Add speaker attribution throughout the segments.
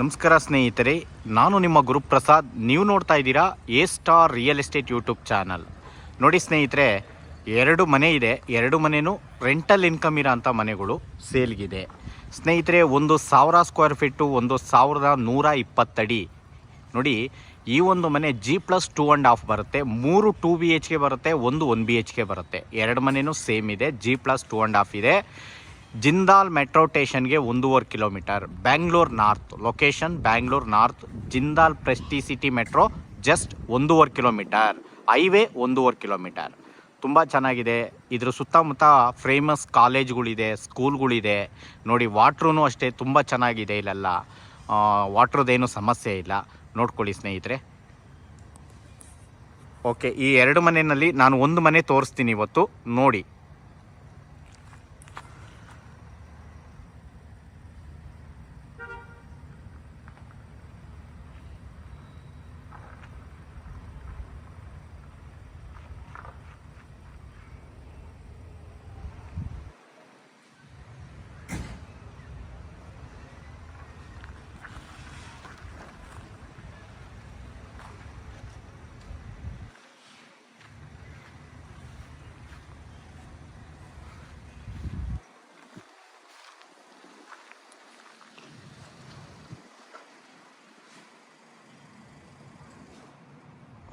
Speaker 1: ನಮಸ್ಕಾರ ಸ್ನೇಹಿತರೆ, ನಾನು ನಿಮ್ಮ ಗುರುಪ್ರಸಾದ್. ನೀವು ನೋಡ್ತಾ ಇದ್ದೀರಾ A star real estate YouTube channel. ನೋಡಿ ಸ್ನೇಹಿತರೆ, ಎರಡು ಮನೆ ಇದೆ. ಎರಡು ಮನೆಯೂ ರೆಂಟಲ್ ಇನ್ಕಮ್ ಇರೋ ಅಂಥ ಮನೆಗಳು ಸೇಲ್ಗಿದೆ ಸ್ನೇಹಿತರೆ. 1,000 ಸ್ಕ್ವೇರ್ ಫೀಟು, 1,120 ಅಡಿ. ನೋಡಿ, ಈ ಒಂದು ಮನೆ G+2.5 ಬರುತ್ತೆ. 3 2 BHK ಬರುತ್ತೆ, 1 BHK ಬರುತ್ತೆ. ಎರಡು ಮನೆಯೂ ಸೇಮ್ ಇದೆ, G+2.5 ಇದೆ. ಜಿಂದಾಲ್ ಮೆಟ್ರೋ ಸ್ಟೇಷನ್ಗೆ 1.5 kilometre. Bangalore north location, Bangalore north. Jindal Prestige city metro just 1.5 kilometre. Highway 1.5 kilometre. ತುಂಬ ಚೆನ್ನಾಗಿದೆ. ಇದ್ರ ಸುತ್ತಮುತ್ತ ಫೇಮಸ್ ಕಾಲೇಜ್ಗಳಿದೆ, ಸ್ಕೂಲ್ಗಳಿದೆ. ನೋಡಿ, ವಾಟ್ರೂ ಅಷ್ಟೇ ತುಂಬ ಚೆನ್ನಾಗಿದೆ. ಇಲ್ಲೆಲ್ಲ ವಾಟ್ರದ್ದೇನು ಸಮಸ್ಯೆ ಇಲ್ಲ. ನೋಡ್ಕೊಳ್ಳಿ ಸ್ನೇಹಿತರೆ. ಓಕೆ, ಈ ಎರಡು ಮನೆಯಲ್ಲಿ ನಾನು ಒಂದು ಮನೆ ತೋರಿಸ್ತೀನಿ ಇವತ್ತು, ನೋಡಿ.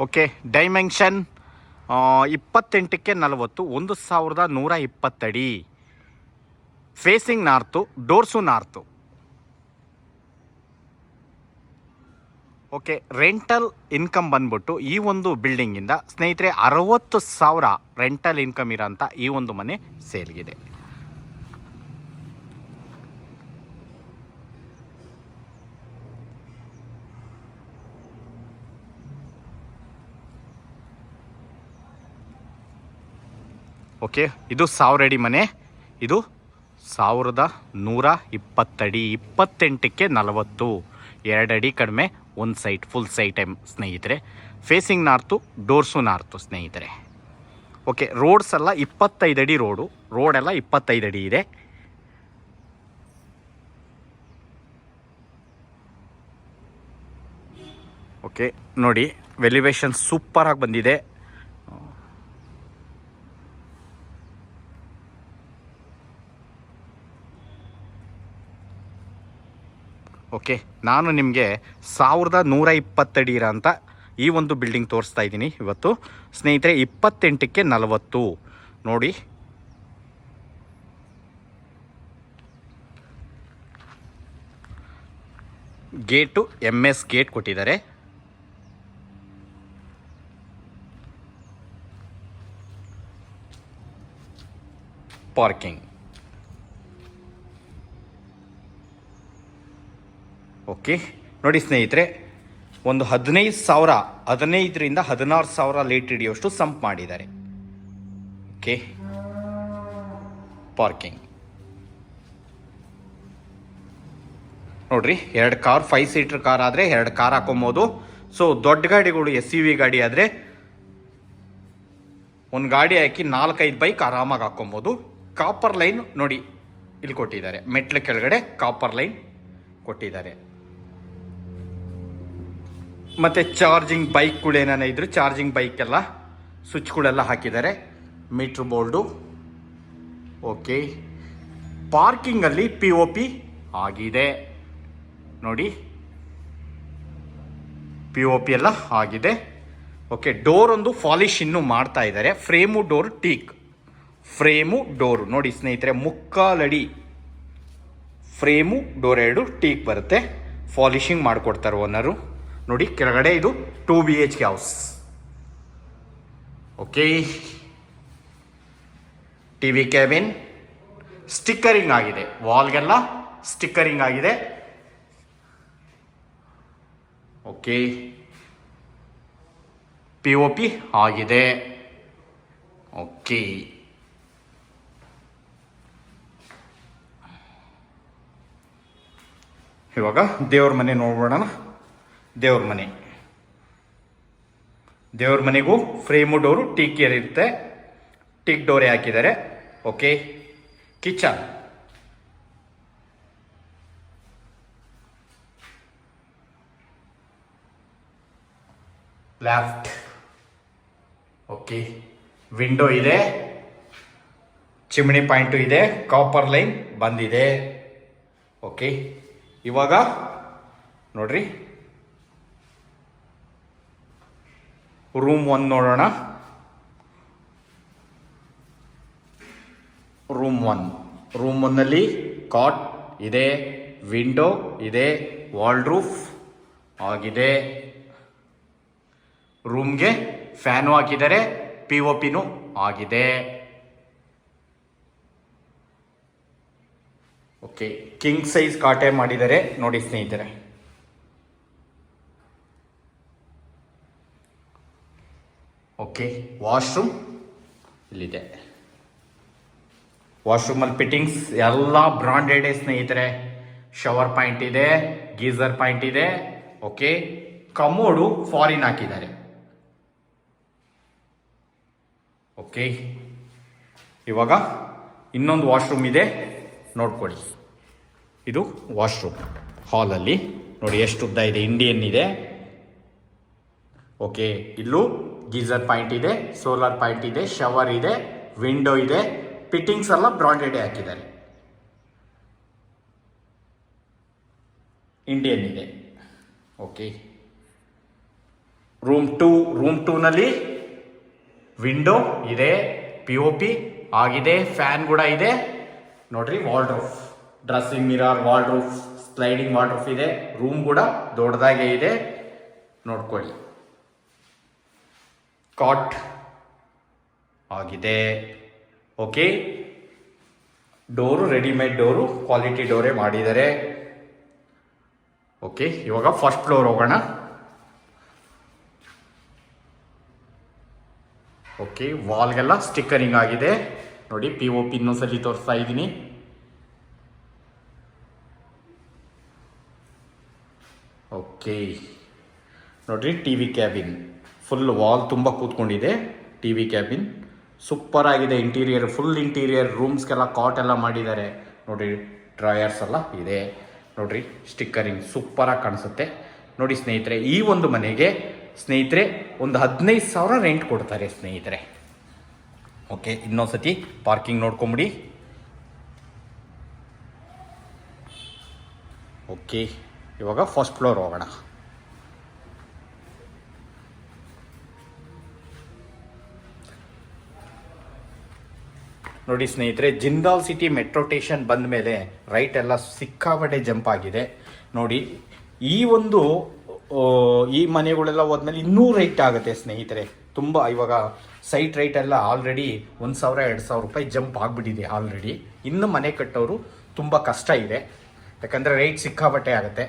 Speaker 1: ಓಕೆ, ಡೈಮೆನ್ಷನ್ 28ಕ್ಕೆ 40, 1,120 ಅಡಿ. Facing north, doors north. Okay, rental income ಬಂದ್ಬಿಟ್ಟು ಈ ಒಂದು ಬಿಲ್ಡಿಂಗಿಂದ ಸ್ನೇಹಿತರೆ 60,000 ರೆಂಟಲ್ ಇನ್ಕಮ್ ಇರೋಂಥ ಈ ಒಂದು ಮನೆ ಸೇಲ್ಗಿದೆ. ಓಕೆ, ಇದು 1000 ಅಡಿ ಮನೆ. ಇದು 1,120 ಅಡಿ. 28ಕ್ಕೆ 40, 2 ಅಡಿ ಕಡಿಮೆ, ಒಂದು ಸೈಟ್, ಫುಲ್ ಸೈಟ್ ಸ್ನೇಹಿತರೆ. ಫೇಸಿಂಗ್ ನಾರ್ತು, ಡೋರ್ಸು ನಾರ್ತು ಸ್ನೇಹಿತರೆ. ಓಕೆ, ರೋಡ್ಸ್ ಎಲ್ಲ 25 ಅಡಿ ರೋಡೆಲ್ಲ 25 ಅಡಿ ಇದೆ. ಓಕೆ, ನೋಡಿ, ವೆಲಿವೇಶನ್ ಸೂಪರಾಗಿ ಬಂದಿದೆ. ಓಕೆ, ನಾನು ನಿಮಗೆ 1,120 ಅಡಿ ಇರೋಂಥ ಈ ಒಂದು ಬಿಲ್ಡಿಂಗ್ ತೋರಿಸ್ತಾ ಇದ್ದೀನಿ ಇವತ್ತು ಸ್ನೇಹಿತರೆ. 28ಕ್ಕೆ 40 ನೋಡಿ. ಗೇಟು MS ಗೇಟ್ ಕೊಟ್ಟಿದ್ದಾರೆ. ಪಾರ್ಕಿಂಗ್. ಓಕೆ, ನೋಡಿ ಸ್ನೇಹಿತರೆ, ಒಂದು 15,000, 15ರಿಂದ 16,000 ಲೀಟರ್ ಹಿಡಿಯೋಷ್ಟು ಸಂಪ್ ಮಾಡಿದ್ದಾರೆ. ಓಕೆ, ಪಾರ್ಕಿಂಗ್ ನೋಡ್ರಿ. 2 ಕಾರ್, 5 ಸೀಟರ್ ಕಾರ್ ಆದರೆ 2 ಕಾರ್ ಹಾಕೊಬೋದು. ಸೊ ದೊಡ್ಡ ಗಾಡಿಗಳು, SUV ಗಾಡಿ ಆದರೆ ಒಂದು ಗಾಡಿ ಹಾಕಿ 4-5 ಬೈಕ್ ಆರಾಮಾಗಿ ಹಾಕೊಬೋದು. ಕಾಪರ್ ಲೈನ್ ನೋಡಿ ಇಲ್ಲಿ ಕೊಟ್ಟಿದ್ದಾರೆ. ಮೆಟ್ಲ ಕೆಳಗಡೆ ಕಾಪರ್ ಲೈನ್ ಕೊಟ್ಟಿದ್ದಾರೆ. ಮತ್ತು ಚಾರ್ಜಿಂಗ್ ಬೈಕ್ಗಳು ಏನಾನ ಇದ್ರು, ಚಾರ್ಜಿಂಗ್ ಬೈಕೆಲ್ಲ ಸ್ವಿಚ್ಗಳೆಲ್ಲ ಹಾಕಿದ್ದಾರೆ. Meter board. ಓಕೆ, ಪಾರ್ಕಿಂಗಲ್ಲಿ POP ಆಗಿದೆ ನೋಡಿ. POP ಎಲ್ಲ ಆಗಿದೆ. ಓಕೆ, ಡೋರ್ ಒಂದು ಪಾಲಿಶ್ ಇನ್ನೂ ಮಾಡ್ತಾ ಇದ್ದಾರೆ. Frame door teak. Frame door ನೋಡಿ ಸ್ನೇಹಿತರೆ, 3/4 ಅಡಿ ಫ್ರೇಮು ಡೋರ್ 2 ಟೀಕ್ ಬರುತ್ತೆ. ಪಾಲಿಶಿಂಗ್ ಮಾಡಿಕೊಡ್ತಾರೆ ಓನರು ನೋಡಿ. ಕೆಳಗಡೆ ಇದು 2 BHK house. Okay, TV cabin stickering ಆಗಿದೆ. ವಾಲ್ಗೆಲ್ಲ ಸ್ಟಿಕ್ಕರಿಂಗ್ ಆಗಿದೆ. ಓಕೆ, POP ಆಗಿದೆ. ಓಕೆ, ಇವಾಗ ದೇವ್ರ ಮನೆ ನೋಡೋಣ. ದೇವ್ರ ಮನೆಗೂ ಫ್ರೇಮು ಡೋರು ಟೀಕ್ ಇರುತ್ತೆ. ಟೀಕ್ ಡೋರೇ ಹಾಕಿದ್ದಾರೆ. Okay, kitchen. Left. Okay, window ಇದೆ, ಚಿಮಣಿ ಪಾಯಿಂಟು ಇದೆ, ಕಾಪರ್ ಲೈನ್ ಬಂದಿದೆ. ಓಕೆ, ಇವಾಗ ನೋಡ್ರಿ ರೂಮ್ 1 ನೋಡೋಣ. ರೂಮ್ 1ನಲ್ಲಿ ಕಾಟ್ ಇದೆ, ವಿಂಡೋ ಇದೆ, ವಾಲ್ಡ್ರೂಫ್ ಆಗಿದೆ. ರೂಮ್ಗೆ ಫ್ಯಾನು ಹಾಕಿದ್ದಾರೆ, POPನೂ ಆಗಿದೆ. ಓಕೆ, ಕಿಂಗ್ ಸೈಜ್ ಕಾಟೆ ಮಾಡಿದ್ದಾರೆ ನೋಡಿ ಸ್ನೇಹಿತರೆ. ಓಕೆ, ವಾಶ್ರೂಮ್ ಇಲ್ಲಿದೆ. ವಾಶ್ರೂಮಲ್ಲಿ ಫಿಟ್ಟಿಂಗ್ಸ್ ಎಲ್ಲ ಬ್ರಾಂಡೆಡ್ ಸ್ನೇಹಿತರೆ. ಶವರ್ ಪಾಯಿಂಟ್ ಇದೆ, ಗೀಸರ್ ಪಾಯಿಂಟ್ ಇದೆ. ಓಕೆ, ಕಮೋಡು ಫಾರಿನ್ ಹಾಕಿದ್ದಾರೆ. ಓಕೆ, ಇವಾಗ ಇನ್ನೊಂದು ವಾಶ್ರೂಮ್ ಇದೆ ನೋಡ್ಕೊಳ್ಳಿ. ಇದು ವಾಶ್ರೂಮ್ ಹಾಲಲ್ಲಿ ನೋಡಿ ಎಷ್ಟು ಉದ್ದ ಇದೆ, ಇಂಡಿಯನ್ ಇದೆ. ಓಕೆ, ಇಲ್ಲೂ ಗೀಸರ್ ಪಾಯಿಂಟ್ ಇದೆ, ಸೋಲಾರ್ ಪಾಯಿಂಟ್ ಇದೆ, ಶವರ್ ಇದೆ, ವಿಂಡೋ ಇದೆ. ಫಿಟ್ಟಿಂಗ್ಸ್ ಎಲ್ಲ ಬ್ರಾಂಡೆಡ್ ಹಾಕಿದ್ದಾರೆ, ಇಂಡಿಯನ್ ಇದೆ. ಓಕೆ, ರೂಮ್ 2ನಲ್ಲಿ ವಿಂಡೋ ಇದೆ, POP ಆಗಿದೆ, ಫ್ಯಾನ್ ಕೂಡ ಇದೆ. ನೋಡ್ರಿ, wardrobe, dressing mirror, wardrobe, sliding wardrobe ಇದೆ. ರೂಮ್ ಕೂಡ ದೊಡ್ಡದಾಗೆ ಇದೆ ನೋಡ್ಕೊಳ್ಳಿ. ಕಾಟ್ ಆಗಿದೆ. Okay, door readymade door, quality ಡೋರೇ ಮಾಡಿದ್ದಾರೆ. ಓಕೆ, ಇವಾಗ ಫಸ್ಟ್ ಫ್ಲೋರ್ ಹೋಗೋಣ. ಓಕೆ, ವಾಲ್ಗೆಲ್ಲ ಸ್ಟಿಕ್ಕರಿಂಗ್ ಆಗಿದೆ ನೋಡಿ. POP ಇನ್ನೊಂದ್ಸಲಿ ತೋರಿಸ್ತಾ ಇದ್ದೀನಿ. ಓಕೆ, ನೋಡ್ರಿ, TV ಕ್ಯಾಬಿನ್ ಫುಲ್ ವಾಲ್ ತುಂಬ ಕೂತ್ಕೊಂಡಿದೆ. TV ಕ್ಯಾಬಿನ್ ಸೂಪರ್ ಆಗಿದೆ. ಇಂಟೀರಿಯರ್ ಫುಲ್ ಇಂಟೀರಿಯರ್, ರೂಮ್ಸ್ಗೆಲ್ಲ ಕಾಟ್ ಎಲ್ಲ ಮಾಡಿದ್ದಾರೆ ನೋಡ್ರಿ. ಡ್ರಾಯರ್ಸ್ ಎಲ್ಲ ಇದೆ ನೋಡ್ರಿ. ಸ್ಟಿಕ್ಕರಿಂಗ್ ಸೂಪರಾಗಿ ಕಾಣಿಸುತ್ತೆ ನೋಡಿ ಸ್ನೇಹಿತರೆ. ಈ ಒಂದು ಮನೆಗೆ ಸ್ನೇಹಿತರೆ ಒಂದು 15,000 ರೆಂಟ್ ಕೊಡ್ತಾರೆ ಸ್ನೇಹಿತರೆ. ಓಕೆ, ಇನ್ನೊಂದ್ಸತಿ ಪಾರ್ಕಿಂಗ್ ನೋಡ್ಕೊಂಬಿಡಿ. ಓಕೆ, ಇವಾಗ ಫಸ್ಟ್ ಫ್ಲೋರ್ ಹೋಗೋಣ. ನೋಡಿ ಸ್ನೇಹಿತರೆ, ಜಿಂದಾಲ್ ಸಿಟಿ ಮೆಟ್ರೋ ಸ್ಟೇಷನ್ ಬಂದ ಮೇಲೆ ರೈಟ್ ಎಲ್ಲ ಸಿಕ್ಕಾಪಟ್ಟೆ ಜಂಪ್ ಆಗಿದೆ ನೋಡಿ. ಈ ಮನೆಗಳೆಲ್ಲ ಹೋದ್ಮೇಲೆ ಇನ್ನೂ ರೈಟ್ ಆಗುತ್ತೆ ಸ್ನೇಹಿತರೆ. ತುಂಬ ಇವಾಗ ಸೈಟ್ ರೈಟ್ ಎಲ್ಲ ಆಲ್ರೆಡಿ 1,000-2,000 ರೂಪಾಯಿ ಜಂಪ್ ಆಗಿಬಿಟ್ಟಿದೆ ಆಲ್ರೆಡಿ. ಇನ್ನು ಮನೆ ಕಟ್ಟೋರು ತುಂಬ ಕಷ್ಟ ಇದೆ, ಯಾಕಂದರೆ ರೈಟ್ ಸಿಕ್ಕಾಪಟ್ಟೆ ಆಗುತ್ತೆ.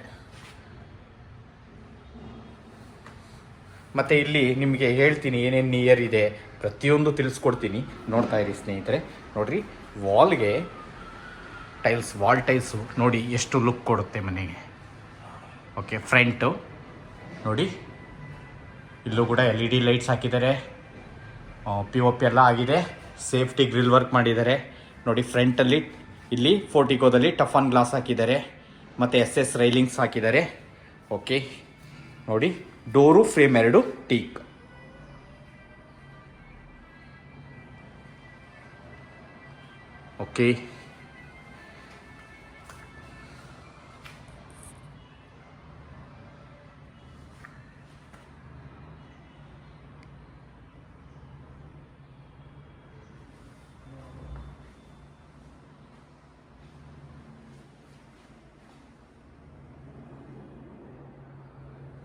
Speaker 1: ಮತ್ತು ಇಲ್ಲಿ ನಿಮಗೆ ಹೇಳ್ತೀನಿ ಏನೇನು ನಿಯರ್ ಇದೆ, ಪ್ರತಿಯೊಂದು ತಿಳಿಸ್ಕೊಡ್ತೀನಿ, ನೋಡ್ತಾ ಇರಿ ಸ್ನೇಹಿತರೆ. ನೋಡಿರಿ, ವಾಲ್ಗೆ ಟೈಲ್ಸ್, ವಾಲ್ ಟೈಲ್ಸು ನೋಡಿ ಎಷ್ಟು ಲುಕ್ ಕೊಡುತ್ತೆ ಮನೆಗೆ. ಓಕೆ, ಫ್ರಂಟು ನೋಡಿ, ಇಲ್ಲೂ ಕೂಡ LED ಲೈಟ್ಸ್ ಹಾಕಿದ್ದಾರೆ, POP ಎಲ್ಲ ಆಗಿದೆ, ಸೇಫ್ಟಿ ಗ್ರಿಲ್ ವರ್ಕ್ ಮಾಡಿದ್ದಾರೆ ನೋಡಿ. ಫ್ರಂಟಲ್ಲಿ ಇಲ್ಲಿ ಫೋರ್ಟಿಕೋದಲ್ಲಿ ಟಫನ್ ಗ್ಲಾಸ್ ಹಾಕಿದ್ದಾರೆ, ಮತ್ತು SS ರೈಲಿಂಗ್ಸ್ ಹಾಕಿದ್ದಾರೆ. ಓಕೆ ನೋಡಿ, door frame 2 teak. Okay,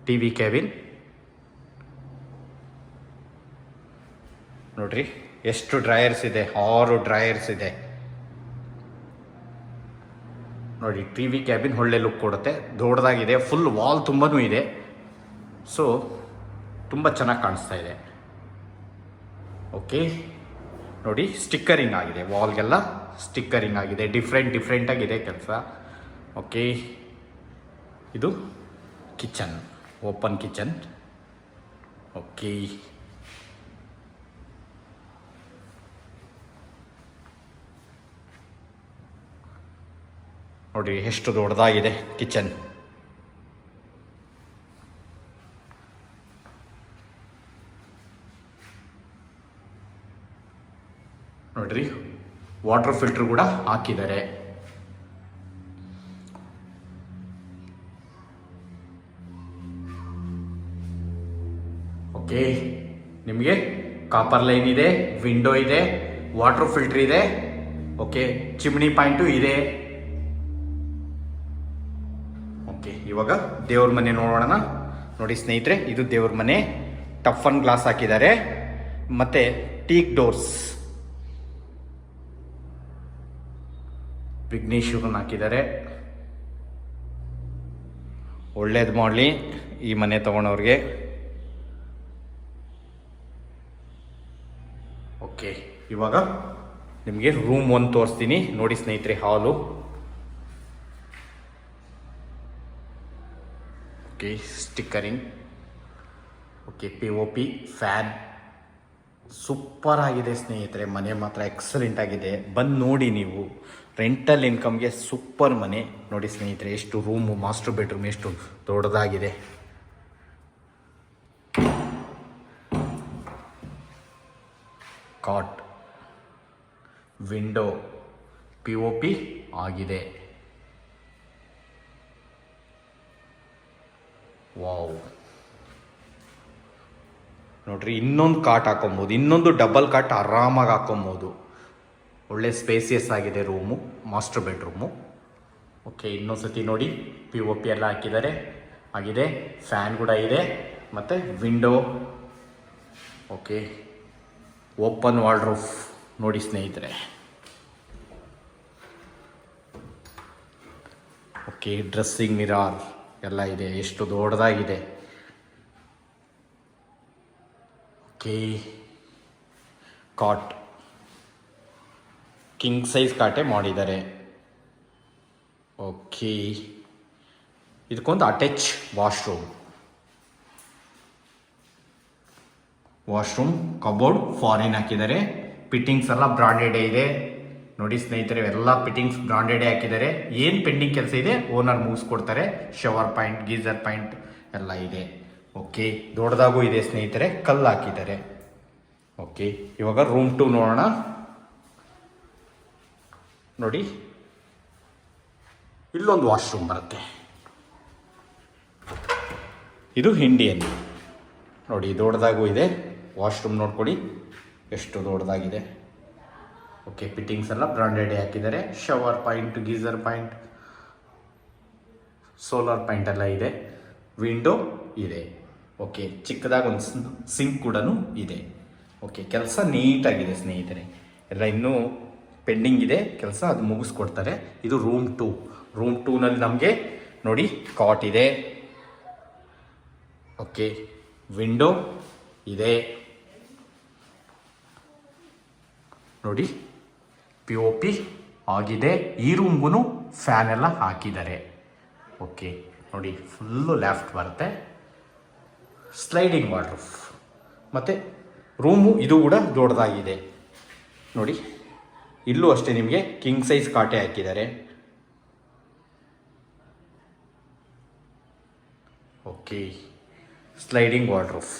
Speaker 1: TV cabin ನೋಡ್ರಿ, ಎಷ್ಟು ಡ್ರೈಯರ್ಸ್ ಇದೆ, 6 ಡ್ರೈಯರ್ಸ್ ಇದೆ ನೋಡಿ. TV ಕ್ಯಾಬಿನ್ ಒಳ್ಳೆ ಲುಕ್ ಕೊಡುತ್ತೆ, ದೊಡ್ಡದಾಗಿದೆ, ಫುಲ್ ವಾಲ್ ತುಂಬಾ ಇದೆ. ಸೊ ತುಂಬ ಚೆನ್ನಾಗಿ ಕಾಣಿಸ್ತಾ ಇದೆ. ಓಕೆ ನೋಡಿ, ಸ್ಟಿಕ್ಕರಿಂಗ್ ಆಗಿದೆ, ವಾಲ್ಗೆಲ್ಲ ಸ್ಟಿಕ್ಕರಿಂಗ್ ಆಗಿದೆ, ಡಿಫ್ರೆಂಟಾಗಿದೆ ಕೆಲಸ. ಓಕೆ, ಇದು ಕಿಚನ್, ಓಪನ್ ಕಿಚನ್. ಓಕೆ, ನೋಡಿ ಎಷ್ಟು ದೊಡ್ಡದಾಗಿದೆ ಕಿಚನ್. ನೋಡ್ರಿ, ವಾಟರ್ ಫಿಲ್ಟರ್ ಕೂಡ ಹಾಕಿದ್ದಾರೆ. ಓಕೆ, ನಿಮಗೆ ಕಾಪರ್ ಲೈನ್ ಇದೆ, ವಿಂಡೋ ಇದೆ, ವಾಟರ್ ಫಿಲ್ಟರ್ ಇದೆ. ಓಕೆ, ಚಿಮ್ನಿ ಪಾಯಿಂಟು ಇದೆ. ಓಕೆ, ಇವಾಗ ದೇವ್ರ ಮನೆ ನೋಡೋಣ. ನೋಡಿ ಸ್ನೇಹಿತರೆ, ಇದು ದೇವ್ರ ಮನೆ. ಟಫನ್ ಗ್ಲಾಸ್ ಹಾಕಿದ್ದಾರೆ, ಮತ್ತೆ ಟೀಕ್ ಡೋರ್ಸ್, ವಿಘ್ನೇಶ್ವರನ್ ಹಾಕಿದ್ದಾರೆ. ಒಳ್ಳೇದು ಮಾಡಲಿ ಈ ಮನೆ ತಗೊಳೋರಿಗೆ. ಓಕೆ, ಇವಾಗ ನಿಮಗೆ ರೂಮ್ 1 ತೋರಿಸ್ತೀನಿ. ನೋಡಿ ಸ್ನೇಹಿತರೆ, ಹಾಲು. Okay, stickering. Okay, POP, fan. Super ಆಗಿದೆ ಸ್ನೇಹಿತರೆ, ಮನೆ ಮಾತ್ರ ಎಕ್ಸಲೆಂಟ್ ಆಗಿದೆ. ಬಂದು ನೋಡಿ ನೀವು. ರೆಂಟಲ್ ಇನ್ಕಮ್ಗೆ ಸೂಪರ್ ಮನೆ. ನೋಡಿ ಸ್ನೇಹಿತರೆ, ಎಷ್ಟು ರೂಮು, ಮಾಸ್ಟರ್ ಬೆಡ್ರೂಮ್ ಎಷ್ಟು ದೊಡ್ಡದಾಗಿದೆ. ಕಾಟ್, ವಿಂಡೋ, POP ಆಗಿದೆ. ವಾವ್, ನೋಡ್ರಿ, ಇನ್ನೊಂದು ಕಾಟ್ ಹಾಕೊಬೋದು, ಇನ್ನೊಂದು ಡಬಲ್ ಕಾಟ್ ಆರಾಮಾಗಿ ಹಾಕೊಬೋದು. ಒಳ್ಳೆ ಸ್ಪೇಸಿಯಸ್ ಆಗಿದೆ ರೂಮು, ಮಾಸ್ಟರ್ ಬೆಡ್ರೂಮು. ಓಕೆ, ಇನ್ನೊಂದ್ಸತಿ ನೋಡಿ, POP ಎಲ್ಲ ಹಾಕಿದ್ದಾರೆ ಆಗಿದೆ. ಫ್ಯಾನ್ ಕೂಡ ಇದೆ, ಮತ್ತು ವಿಂಡೋ. ಓಕೆ, ಓಪನ್ ವಾರ್ಡ್ರೋಬ್ ನೋಡಿ ಸ್ನೇಹಿತರೆ. ಓಕೆ, ಡ್ರೆಸ್ಸಿಂಗ್ ಮಿರರ್ ಎಲ್ಲ ಇದೆ, ಎಷ್ಟು ದೊಡ್ಡದಾಗಿದೆ. ಓಕೆ, ಕಾಟ್, ಕಿಂಗ್ ಸೈಜ್ ಕಾಟೆ ಮಾಡಿದ್ದಾರೆ. ಓಕೆ, ಇದಕ್ಕೊಂದು ಅಟ್ಯಾಚ್ ವಾಶ್ರೂಮ್. ಕಬೋರ್ಡ್ ಫಾರಿನ್ ಹಾಕಿದ್ದಾರೆ. ಫಿಟ್ಟಿಂಗ್ಸ್ ಎಲ್ಲ ಬ್ರಾಂಡೆಡ್ ಇದೆ. ನೋಡಿ ಸ್ನೇಹಿತರೆ, ಎಲ್ಲ ಫಿಟ್ಟಿಂಗ್ಸ್ ಬ್ರಾಂಡೆಡ್ ಹಾಕಿದ್ದಾರೆ. ಏನು ಪೆಂಡಿಂಗ್ ಕೆಲಸ ಇದೆ ಓನರ್ ಮುಗಿಸ್ಕೊಡ್ತಾರೆ. ಶವರ್ ಪಾಯಿಂಟ್, ಗೀಸರ್ ಪಾಯಿಂಟ್ ಎಲ್ಲ ಇದೆ. ಓಕೆ, ದೊಡ್ಡದಾಗೂ ಇದೆ ಸ್ನೇಹಿತರೆ, ಕಲ್ಲು ಹಾಕಿದ್ದಾರೆ. ಓಕೆ, ಇವಾಗ ರೂಮ್ 2 ನೋಡೋಣ. ನೋಡಿ, ಇಲ್ಲೊಂದು ವಾಶ್ರೂಮ್ ಬರುತ್ತೆ. ಇದು ಇಂಡಿಯನ್. ನೋಡಿ, ದೊಡ್ಡದಾಗೂ ಇದೆ. ವಾಶ್ರೂಮ್ ನೋಡ್ಕೊಡಿ ಎಷ್ಟು ದೊಡ್ಡದಾಗಿದೆ. ಓಕೆ, ಫಿಟ್ಟಿಂಗ್ಸ್ ಎಲ್ಲ ಬ್ರಾಂಡೆಡ್ ಹಾಕಿದ್ದಾರೆ. Shower point, geyser point, solar point ಎಲ್ಲ ಇದೆ. ವಿಂಡೋ ಇದೆ. ಓಕೆ, ಚಿಕ್ಕದಾಗಿ ಒಂದು ಸಿಂಕ್ ಕೂಡ ಇದೆ. ಓಕೆ, ಕೆಲಸ ನೀಟಾಗಿದೆ ಸ್ನೇಹಿತರೆ. ಎಲ್ಲ ಇನ್ನೂ ಪೆಂಡಿಂಗ್ ಇದೆ ಕೆಲಸ, ಅದು ಮುಗಿಸ್ಕೊಡ್ತಾರೆ. ಇದು ರೂಮ್ 2. ರೂಮ್ 2ನಲ್ಲಿ ನಮಗೆ ನೋಡಿ ಕಾಟ್ ಇದೆ. ಓಕೆ, ವಿಂಡೋ ಇದೆ. ನೋಡಿ, POP ಆಗಿದೆ. ಈ ರೂಮ್ಗೂ ಫ್ಯಾನ್ ಎಲ್ಲ ಹಾಕಿದ್ದಾರೆ. ಓಕೆ, ನೋಡಿ, ಫುಲ್ಲು ಲೆಫ್ಟ್ ಬರುತ್ತೆ. ಸ್ಲೈಡಿಂಗ್ ವಾರ್ಡ್ರೋಬ್, ಮತ್ತು ರೂಮು ಇದು ಕೂಡ ದೊಡ್ಡದಾಗಿದೆ. ನೋಡಿ, ಇಲ್ಲೂ ಅಷ್ಟೇ ನಿಮಗೆ ಕಿಂಗ್ ಸೈಜ್ ಕಾಟೆ ಹಾಕಿದ್ದಾರೆ. Okay, sliding wardrobe.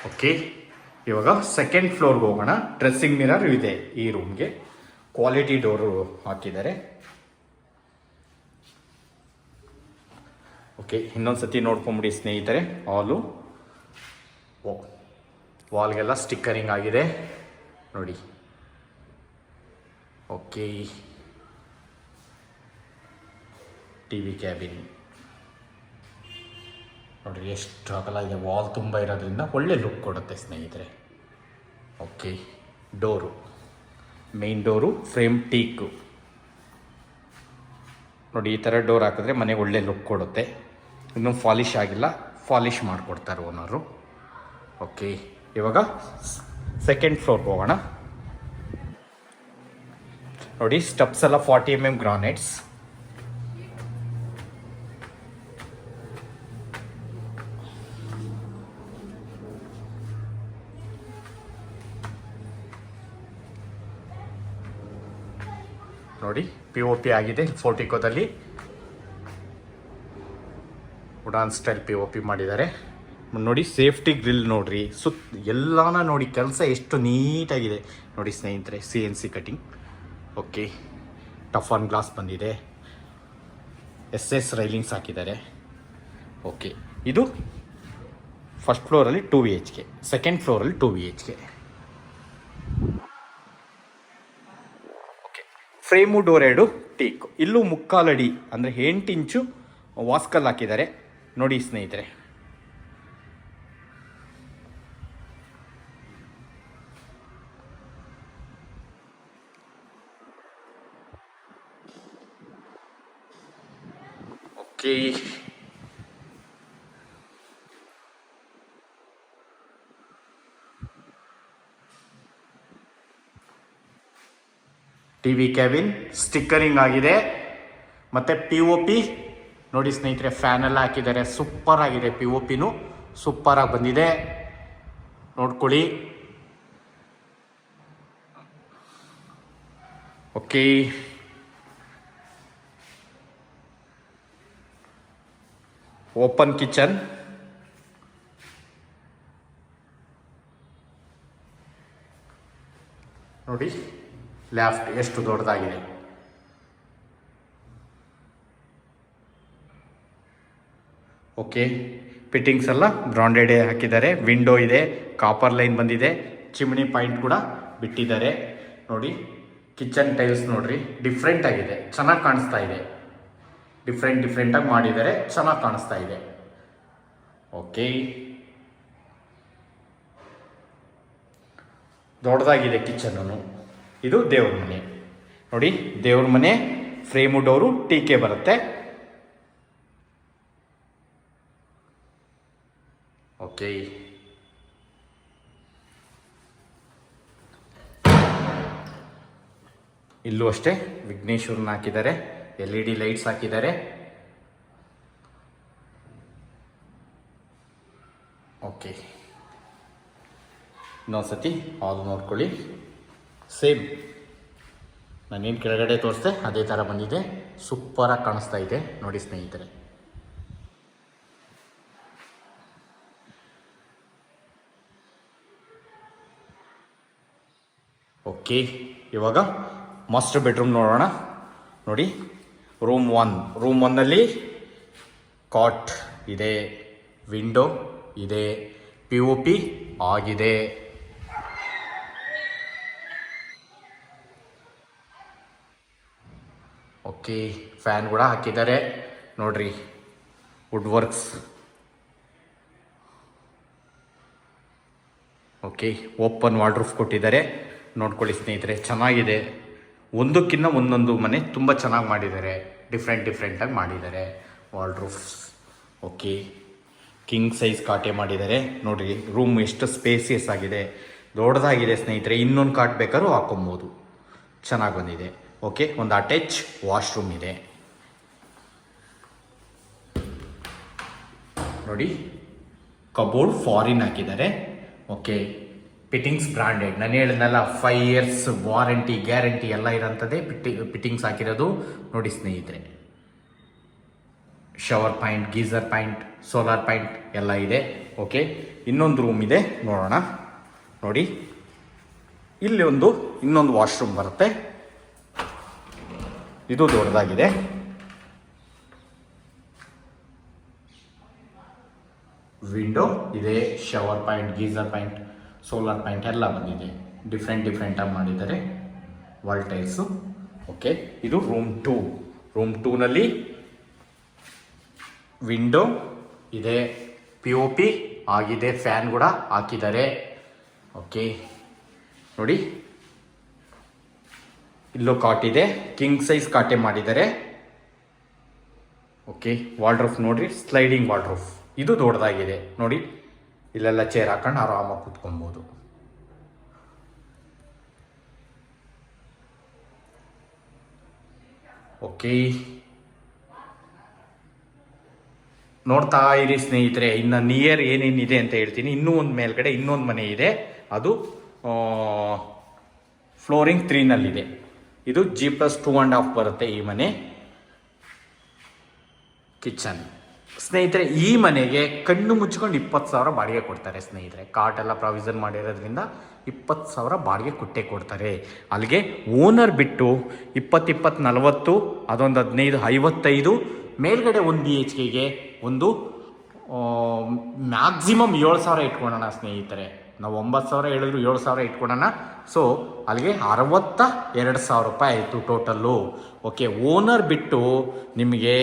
Speaker 1: ಓಕೆ, ಇವಾಗ ಸೆಕೆಂಡ್ ಫ್ಲೋರ್ಗೆ ಹೋಗೋಣ. ಡ್ರೆಸ್ಸಿಂಗ್ ಮಿರರ್ ಇದೆ ಈ ರೂಮ್ಗೆ. ಕ್ವಾಲಿಟಿ ಡೋರು ಹಾಕಿದ್ದಾರೆ. ಓಕೆ, ಇನ್ನೊಂದು ಸತಿ ನೋಡ್ಕೊಂಬಿಡಿ ಸ್ನೇಹಿತರೆ. ಹಾಲು, ವಾಲ್ಗೆಲ್ಲ ಸ್ಟಿಕ್ಕರಿಂಗ್ ಆಗಿದೆ ನೋಡಿ. ಓಕೆ, TV ಕ್ಯಾಬಿನ್ ನೋಡಿರಿ ಎಷ್ಟು ಅಗಲ ಇದೆ. ವಾಲ್ ತುಂಬ ಇರೋದ್ರಿಂದ ಒಳ್ಳೆ ಲುಕ್ ಕೊಡುತ್ತೆ ಸ್ನೇಹಿತರೆ. Okay, door, main door frame teak ನೋಡಿ. ಈ ಥರ ಡೋರ್ ಹಾಕಿದ್ರೆ ಮನೆಗೆ ಒಳ್ಳೆ ಲುಕ್ ಕೊಡುತ್ತೆ. ಇನ್ನೂ ಪಾಲಿಷ್ ಆಗಿಲ್ಲ, ಪಾಲಿಷ್ ಮಾಡಿಕೊಡ್ತಾರೆ ಓನರು. ಓಕೆ, ಇವಾಗ ಸೆಕೆಂಡ್ ಫ್ಲೋರ್ಗೆ ಹೋಗೋಣ. ನೋಡಿ, ಸ್ಟೆಪ್ಸ್ ಎಲ್ಲ 40 mm ಗ್ರಾನೈಟ್ಸ್. ನೋಡಿ, POP ಆಗಿದೆ ಫೋರ್ಟಿಕೋದಲ್ಲಿ. ವುಡನ್ ಸ್ಟೈಲ್ POP ಮಾಡಿದ್ದಾರೆ ನೋಡಿ. ಸೇಫ್ಟಿ ಗ್ರಿಲ್ ನೋಡ್ರಿ, ಎಲ್ಲಾನ ನೋಡಿ, ಕೆಲಸ ಎಷ್ಟು ನೀಟಾಗಿದೆ ನೋಡಿ ಸ್ನೇಹಿತರೆ. CNC cutting. ಓಕೆ, ಟಫನ್ ಗ್ಲಾಸ್ ಬಂದಿದೆ, SS ರೈಲಿಂಗ್ಸ್ ಹಾಕಿದ್ದಾರೆ. ಓಕೆ, ಇದು ಫಸ್ಟ್ ಫ್ಲೋರಲ್ಲಿ 2 BHK, ಸೆಕೆಂಡ್ ಫ್ಲೋರಲ್ಲಿ 2 BHK. Okay, frame door 2 teak. ಇಲ್ಲೂ 3/4 ಅಡಿ ಅಂದರೆ 8 ಇಂಚು ವಾಸ್ಕಲ್ ಹಾಕಿದ್ದಾರೆ ನೋಡಿ ಸ್ನೇಹಿತರೆ. ಓಕೆ, TV ಕ್ಯಾಬಿನ್ ಸ್ಟಿಕ್ಕರಿಂಗ್ ಆಗಿದೆ ಮತ್ತು POP ನೋಡಿ ಸ್ನೇಹಿತರೆ. ಫ್ಯಾನ್ ಎಲ್ಲ ಹಾಕಿದ್ದಾರೆ, ಸೂಪರ್ ಆಗಿದೆ. POPನೂ ಸೂಪರಾಗಿ ಬಂದಿದೆ ನೋಡ್ಕೊಳ್ಳಿ. ಓಕೆ, ಓಪನ್ ಕಿಚನ್ ನೋಡಿ. ಲೆಫ್ಟ್ ಎಷ್ಟು ದೊಡ್ಡದಾಗಿದೆ. ಓಕೆ, ಫಿಟ್ಟಿಂಗ್ಸ್ ಎಲ್ಲ ಬ್ರಾಂಡೆಡ್ ಹಾಕಿದ್ದಾರೆ. ವಿಂಡೋ ಇದೆ, ಕಾಪರ್ ಲೈನ್ ಬಂದಿದೆ, ಚಿಮ್ನಿ ಪಾಯಿಂಟ್ ಕೂಡ ಬಿಟ್ಟಿದ್ದಾರೆ ನೋಡಿ. ಕಿಚನ್ ಟೈಲ್ಸ್ ನೋಡ್ರಿ, ಡಿಫ್ರೆಂಟ್ ಆಗಿದೆ, ಚೆನ್ನಾಗಿ ಕಾಣಿಸ್ತಾ ಇದೆ. ಡಿಫ್ರೆಂಟಾಗಿ ಮಾಡಿದ್ದಾರೆ, ಚೆನ್ನಾಗಿ ಕಾಣಿಸ್ತಾ ಇದೆ. ಓಕೆ, ದೊಡ್ಡದಾಗಿದೆ ಕಿಚನ್ನು. ಇದು ದೇವ್ರ ಮನೆ ನೋಡಿ. ದೇವ್ರ ಮನೆ ಫ್ರೇಮು ಡೋರು TK ಬರುತ್ತೆ. ಓಕೆ, ಇಲ್ಲೂ ಅಷ್ಟೇ ವಿಘ್ನೇಶ್ವರನ ಹಾಕಿದ್ದಾರೆ, LED ಲೈಟ್ಸ್ ಹಾಕಿದ್ದಾರೆ. ಓಕೆ, ಇನ್ನೊಂದ್ಸತಿ ಹಾಲ್ ನೋಡ್ಕೊಳ್ಳಿ. ಸೇಮ್ ನಾನೇನು ಕೆಳಗಡೆ ತೋರಿಸ್ದೆ ಅದೇ ಥರ ಬಂದಿದೆ, ಸೂಪರಾಗಿ ಕಾಣಿಸ್ತಾ ಇದೆ ನೋಡಿ ಸ್ನೇಹಿತರೆ. ಓಕೆ, ಇವಾಗ ಮಾಸ್ಟರ್ ಬೆಡ್ರೂಮ್ ನೋಡೋಣ ನೋಡಿ. ರೂಮ್ 1ನಲ್ಲಿ ಕಾಟ್ ಇದೆ, ವಿಂಡೋ ಇದೆ, POP ಆಗಿದೆ. ಓಕೆ, ಫ್ಯಾನ್ ಕೂಡ ಹಾಕಿದ್ದಾರೆ ನೋಡ್ರಿ, wood works. Okay, open wardrobe ಕೊಟ್ಟಿದ್ದಾರೆ ನೋಡ್ಕೊಳ್ಳಿ ಸ್ನೇಹಿತರೆ, ಚೆನ್ನಾಗಿದೆ. ಒಂದಕ್ಕಿಂತ ಒಂದೊಂದು ಮನೆ ತುಂಬ ಚೆನ್ನಾಗಿ ಮಾಡಿದ್ದಾರೆ, ಡಿಫ್ರೆಂಟಾಗಿ ಮಾಡಿದ್ದಾರೆ ವಾರ್ಡ್ರೂಫ್ಸ್. ಓಕೆ, ಕಿಂಗ್ ಸೈಜ್ ಕಾಟೆ ಮಾಡಿದ್ದಾರೆ ನೋಡ್ರಿ. ರೂಮ್ ಎಷ್ಟು ಸ್ಪೇಸಿಯಸ್ ಆಗಿದೆ, ದೊಡ್ಡದಾಗಿದೆ ಸ್ನೇಹಿತರೆ. ಇನ್ನೊಂದು ಕಾಟ್ ಬೇಕಾದ್ರೂ ಹಾಕೊಬೋದು, ಚೆನ್ನಾಗಿ ಬಂದಿದೆ. ಓಕೆ, ಒಂದು ಅಟ್ಯಾಚ್ ವಾಶ್ರೂಮ್ ಇದೆ ನೋಡಿ. ಕಬೋರ್ಡ್ ಫಾರಿನ್ ಹಾಕಿದ್ದಾರೆ. Okay, fittings branded. ನಾನು ಹೇಳಿದ್ನಲ್ಲ 5 years ವಾರಂಟಿ ಗ್ಯಾರಂಟಿ ಎಲ್ಲ ಇರೋಂಥದ್ದೇ ಫಿಟ್ಟಿಂಗ್ಸ್ ಹಾಕಿರೋದು ನೋಡಿ ಸ್ನೇಹಿತರೆ. Shower point, geyser point, solar point ಎಲ್ಲ ಇದೆ. ಓಕೆ, ಇನ್ನೊಂದು ರೂಮ್ ಇದೆ ನೋಡೋಣ ನೋಡಿ. ಇಲ್ಲಿ ಇನ್ನೊಂದು ವಾಶ್ರೂಮ್ ಬರುತ್ತೆ, ಇದು ದೊಡ್ಡದಾಗಿದೆ. ವಿಂಡೋ ಇದೆ, shower point, geyser point, solar point ಎಲ್ಲ ಬಂದಿದೆ. ಡಿಫ್ರೆಂಟಾಗಿ ಮಾಡಿದ್ದಾರೆ ವಾಲ್ ಟೈಲ್ಸು. ಓಕೆ, ಇದು ರೂಮ್ 2. ರೂಮ್ 2ನಲ್ಲಿ ವಿಂಡೋ ಇದೆ, POP ಆಗಿದೆ, ಫ್ಯಾನ್ ಕೂಡ ಹಾಕಿದ್ದಾರೆ. ಓಕೆ ನೋಡಿ, ಇಲ್ಲೂ ಕಾಟ್ ಇದೆ, ಕಿಂಗ್ ಸೈಜ್ ಕಾಟೆ ಮಾಡಿದ್ದಾರೆ. ಓಕೆ, ವಾರ್ಡ್ರೋಫ್ ನೋಡ್ರಿ, ಸ್ಲೈಡಿಂಗ್ ವಾರ್ಡ್ರೋಫ್. ಇದು ದೊಡ್ಡದಾಗಿದೆ ನೋಡಿ, ಇಲ್ಲೆಲ್ಲ ಚೇರ್ ಹಾಕೊಂಡು ಆರಾಮಾಗಿ ಕೂತ್ಕೊಬೋದು. ಓಕೆ, ನೋಡ್ತಾ ಇರಿ ಸ್ನೇಹಿತರೆ. ಇನ್ನು ನಿಯರ್ ಏನೇನಿದೆ ಅಂತ ಹೇಳ್ತೀನಿ. ಇನ್ನೂ ಒಂದು ಮೇಲ್ಗಡೆ ಇನ್ನೊಂದು ಮನೆ ಇದೆ, ಅದು ಫ್ಲೋರಿಂಗ್ 3ನಲ್ಲಿದೆ. ಇದು G+2.5 ಬರುತ್ತೆ ಈ ಮನೆ. ಕಿಚನ್ ಸ್ನೇಹಿತರೆ ಈ ಮನೆಗೆ ಕಣ್ಣು ಮುಚ್ಕೊಂಡು 20,000 ಬಾಡಿಗೆ ಕೊಡ್ತಾರೆ ಸ್ನೇಹಿತರೆ. ಕಾಟ್ ಎಲ್ಲ ಪ್ರಾವಿಷನ್ ಮಾಡಿರೋದ್ರಿಂದ 20,000 ಬಾಡಿಗೆ ಕೊಟ್ಟೇ ಕೊಡ್ತಾರೆ. ಅಲ್ಲಿಗೆ ಓನರ್ ಬಿಟ್ಟು 20-40 ಅದೊಂದು 15-55 ಮೇಲ್ಗಡೆ 1 BHKಗೆ ಒಂದು ಮ್ಯಾಕ್ಸಿಮಮ್ 7,000 ಇಟ್ಕೊಳ್ಳೋಣ ಸ್ನೇಹಿತರೆ. ನಾವು 9,000 ಹೇಳಿದ್ರು 7,000 ಇಟ್ಕೊಳ್ಳೋಣ. ಸೊ ಅಲ್ಲಿಗೆ 62,000 ರೂಪಾಯಿ ಆಯಿತು ಟೋಟಲ್ಲು. ಓಕೆ, ಓನರ್ ಬಿಟ್ಟು ನಿಮಗೆ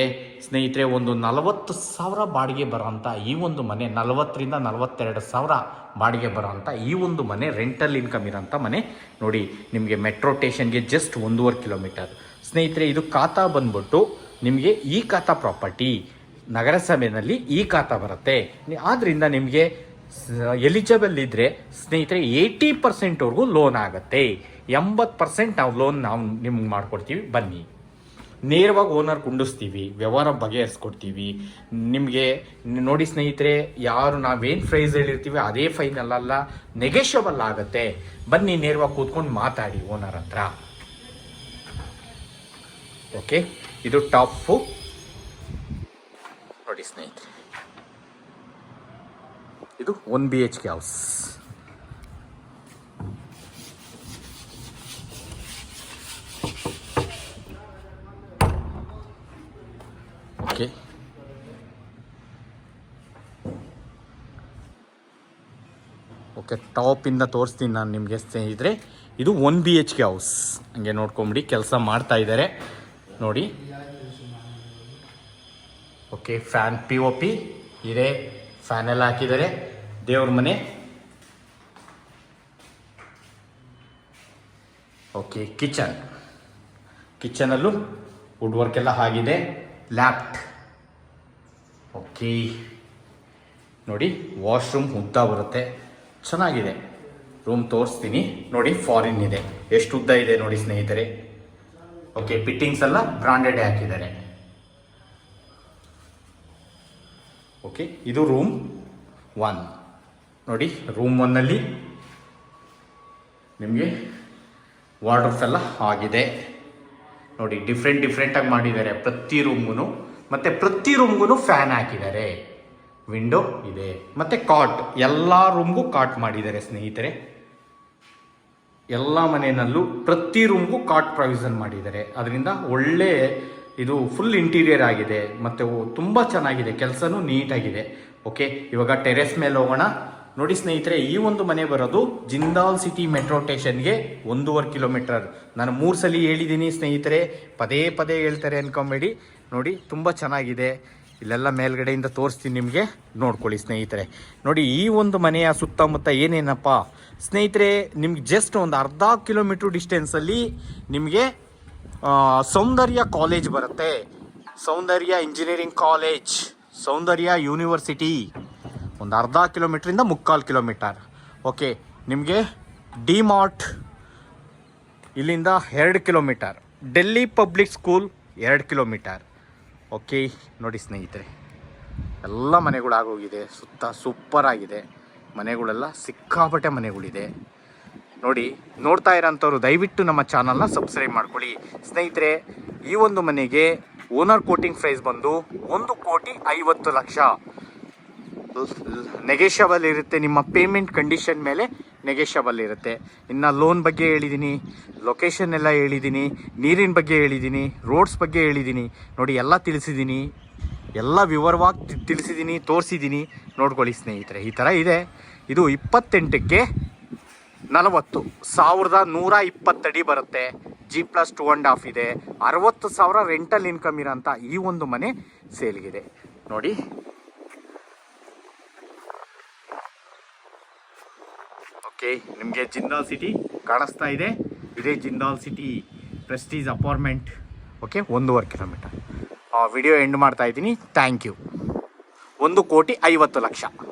Speaker 1: ಸ್ನೇಹಿತರೆ ಒಂದು 40,000 ಬಾಡಿಗೆ ಬರೋಂಥ ಈ ಒಂದು ಮನೆ, 40,000-42,000 ಬಾಡಿಗೆ ಬರೋಂಥ ಈ ಒಂದು ಮನೆ ರೆಂಟಲ್ ಇನ್ಕಮ್ ಇರೋಂಥ ಮನೆ ನೋಡಿ. ನಿಮಗೆ ಮೆಟ್ರೋ ಸ್ಟೇಷನ್ಗೆ ಜಸ್ಟ್ 1.5 ಕಿಲೋಮೀಟರ್ ಸ್ನೇಹಿತರೆ. ಇದು ಖಾತಾ ಬಂದ್ಬಿಟ್ಟು ನಿಮಗೆ ಈ ಖಾತಾ ಪ್ರಾಪರ್ಟಿ ನಗರಸಭೆಯಲ್ಲಿ ಈ ಖಾತಾ ಬರುತ್ತೆ. ಆದ್ದರಿಂದ ನಿಮಗೆ ಎಲಿಜಿಬಲ್ ಇದ್ದರೆ ಸ್ನೇಹಿತರೆ 80%ವರೆಗೂ ಲೋನ್ ಆಗುತ್ತೆ. 80% ನಾವು ಲೋನ್ ನಿಮ್ಗೆ ಮಾಡಿಕೊಡ್ತೀವಿ. ಬನ್ನಿ, ನೇರವಾಗಿ ಓನರ್ ಕುಂಡಿಸ್ತೀವಿ, ವ್ಯವಹಾರ ಬಗೆಹರಿಸ್ಕೊಡ್ತೀವಿ ನಿಮಗೆ. ನೋಡಿ ಸ್ನೇಹಿತರೆ, ಯಾರು ನಾವೇನು ಪ್ರೈಸ್ ಹೇಳಿರ್ತೀವಿ ಅದೇ ಫೈನಲ್ ಅಲ್ಲ, ನೆಗೆಷಬಲ್ ಆಗುತ್ತೆ. ಬನ್ನಿ, ನೇರವಾಗಿ ಕೂತ್ಕೊಂಡು ಮಾತಾಡಿ ಓನರ್ ಹತ್ರ. ಓಕೆ, ಇದು ಟಾಪು ನೋಡಿ ಸ್ನೇಹಿತರೆ. ಇದು 1 BHK ಹೌಸ್. ಓಕೆ, ಓಕೆ, ಟಾಪಿಂದ ತೋರಿಸ್ತೀನಿ ನಾನು ನಿಮಗೆ ಸ್ನೇಹಿತರೆ. ಇದು 1 BHK ಹೌಸ್. ಹಂಗೆ ನೋಡ್ಕೊಂಬಿಡಿ, ಕೆಲಸ ಮಾಡ್ತಾ ಇದ್ದಾರೆ ನೋಡಿ. ಓಕೆ, ಫ್ಯಾನ್ POP ಇದೆ, ಫ್ಯಾನ್ ಎಲ್ಲ ಹಾಕಿದ್ದಾರೆ. ದೇವ್ರ ಮನೆ. ಓಕೆ, ಕಿಚನಲ್ಲೂ ವುಡ್ ವರ್ಕ್ ಎಲ್ಲ ಆಗಿದೆ. ಲ್ಯಾಪ್ಟ್. ಓಕೆ ನೋಡಿ, ವಾಶ್ರೂಮ್ ಉದ್ದ ಬರುತ್ತೆ, ಚೆನ್ನಾಗಿದೆ. ರೂಮ್ ತೋರಿಸ್ತೀನಿ ನೋಡಿ. ಫಾರಿನ್ ಇದೆ, ಎಷ್ಟು ಉದ್ದ ಇದೆ ನೋಡಿ ಸ್ನೇಹಿತರೆ. ಓಕೆ, ಫಿಟ್ಟಿಂಗ್ಸ್ ಎಲ್ಲ ಬ್ರಾಂಡೆಡ್ ಹಾಕಿದ್ದಾರೆ. ಓಕೆ, ಇದು ರೂಮ್ 1 ನೋಡಿ. ರೂಮ್ 1ನಲ್ಲಿ ನಿಮಗೆ ವಾರ್ಡ್ರೋಬ್ಸ್ ಎಲ್ಲ ಆಗಿದೆ ನೋಡಿ. ಡಿಫ್ರೆಂಟಾಗಿ ಮಾಡಿದ್ದಾರೆ ಪ್ರತಿ ರೂಮ್ಗೂ. ಮತ್ತು ಪ್ರತಿ ರೂಮ್ಗೂ ಫ್ಯಾನ್ ಹಾಕಿದ್ದಾರೆ, ವಿಂಡೋ ಇದೆ. ಮತ್ತು ಕಾಟ್, ಎಲ್ಲ ರೂಮ್ಗೂ ಕಾಟ್ ಮಾಡಿದ್ದಾರೆ ಸ್ನೇಹಿತರೆ. ಎಲ್ಲ ಮನೆಯಲ್ಲೂ ಪ್ರತಿ ರೂಮ್ಗೂ ಕಾಟ್ ಪ್ರಾವಿಷನ್ ಮಾಡಿದ್ದಾರೆ. ಅದರಿಂದ ಒಳ್ಳೆ ಇದು ಫುಲ್ ಇಂಟೀರಿಯರ್ ಆಗಿದೆ ಮತ್ತು ತುಂಬ ಚೆನ್ನಾಗಿದೆ, ಕೆಲಸನೂ ನೀಟಾಗಿದೆ. ಓಕೆ, ಇವಾಗ ಟೆರೆಸ್ ಮೇಲೆ ಹೋಗೋಣ ನೋಡಿ ಸ್ನೇಹಿತರೆ. ಈ ಒಂದು ಮನೆ ಬರೋದು ಜಿಂದಾಲ್ ಸಿಟಿ ಮೆಟ್ರೋ ಸ್ಟೇಷನ್ಗೆ 1.5 ಕಿಲೋಮೀಟರ್. ನಾನು 3 ಸಲ ಹೇಳಿದ್ದೀನಿ ಸ್ನೇಹಿತರೆ, ಪದೇ ಪದೇ ಹೇಳ್ತಾರೆ ಅನ್ಕೊಂಬೇಡಿ ನೋಡಿ. ತುಂಬ ಚೆನ್ನಾಗಿದೆ. ಇಲ್ಲೆಲ್ಲ ಮೇಲ್ಗಡೆಯಿಂದ ತೋರಿಸ್ತೀನಿ ನಿಮಗೆ, ನೋಡ್ಕೊಳ್ಳಿ ಸ್ನೇಹಿತರೆ. ನೋಡಿ, ಈ ಒಂದು ಮನೆಯ ಸುತ್ತಮುತ್ತ ಏನೇನಪ್ಪ ಸ್ನೇಹಿತರೆ, ನಿಮ್ಗೆ ಜಸ್ಟ್ ಒಂದು ಅರ್ಧ ಕಿಲೋಮೀಟ್ರ್ ಡಿಸ್ಟೆನ್ಸಲ್ಲಿ ನಿಮಗೆ ಸೌಂದರ್ಯ ಕಾಲೇಜ್ ಬರುತ್ತೆ. ಸೌಂದರ್ಯ ಇಂಜಿನಿಯರಿಂಗ್ ಕಾಲೇಜ್, ಸೌಂದರ್ಯ ಯೂನಿವರ್ಸಿಟಿ ಒಂದು ಅರ್ಧ ಕಿಲೋಮೀಟ್ರಿಂದ 3/4 ಕಿಲೋಮೀಟರ್. ಓಕೆ, ನಿಮಗೆ ಡಿಮಾರ್ಟ್ ಇಲ್ಲಿಂದ 2 kilometre. Delhi public school 2 kilometre. Okay ನೋಡಿ ಸ್ನೇಹಿತರೆ, ಎಲ್ಲ ಮನೆಗಳಾಗೋಗಿದೆ. ಸುತ್ತ ಸೂಪರ್ ಆಗಿದೆ ಮನೆಗಳೆಲ್ಲ, ಸಿಕ್ಕಾಪಟ್ಟೆ ಮನೆಗಳಿದೆ ನೋಡಿ. ನೋಡ್ತಾ ಇರೋಂಥವ್ರು ದಯವಿಟ್ಟು ನಮ್ಮ ಚಾನಲ್ನ ಸಬ್ಸ್ಕ್ರೈಬ್ ಮಾಡ್ಕೊಳ್ಳಿ ಸ್ನೇಹಿತರೆ. ಈ ಒಂದು ಮನೆಗೆ ಓನರ್ ಕೋಟಿಂಗ್ ಪ್ರೈಸ್ ಬಂದು 1,50,00,000 ನೆಗೆಷಬಲ್ ಇರುತ್ತೆ. ನಿಮ್ಮ ಪೇಮೆಂಟ್ ಕಂಡೀಷನ್ ಮೇಲೆ ನೆಗೆಷಬಲ್ ಇರುತ್ತೆ. ಇನ್ನು ಲೋನ್ ಬಗ್ಗೆ ಹೇಳಿದ್ದೀನಿ, ಲೊಕೇಶನ್ ಎಲ್ಲ ಹೇಳಿದ್ದೀನಿ, ನೀರಿನ ಬಗ್ಗೆ ಹೇಳಿದ್ದೀನಿ, ರೋಡ್ಸ್ ಬಗ್ಗೆ ಹೇಳಿದ್ದೀನಿ ನೋಡಿ. ಎಲ್ಲ ತಿಳಿಸಿದ್ದೀನಿ, ಎಲ್ಲ ವಿವರವಾಗಿ ತಿಳಿಸಿದ್ದೀನಿ, ತೋರಿಸಿದ್ದೀನಿ. ನೋಡ್ಕೊಳ್ಳಿ ಸ್ನೇಹಿತರೆ, ಈ ಥರ ಇದೆ. ಇದು 28ಕ್ಕೆ 40 1,120 ಅಡಿ ಬರುತ್ತೆ. G+2.5 ಇದೆ. 60,000 ರೆಂಟಲ್ ಇನ್ಕಮ್ ಇರೋಂಥ ಈ ಒಂದು ಮನೆ ಸೇಲ್ಗಿದೆ ನೋಡಿ. ಓಕೆ, ನಿಮಗೆ ಜಿಂದಾಲ್ ಸಿಟಿ ಕಾಣಿಸ್ತಾ ಇದೆ. ಇದೇ Jindal city Prestige apartment. Okay, 1.5 kilometre. Video end ಮಾಡ್ತಾ ಇದ್ದೀನಿ. Thank you. 1,50,00,000.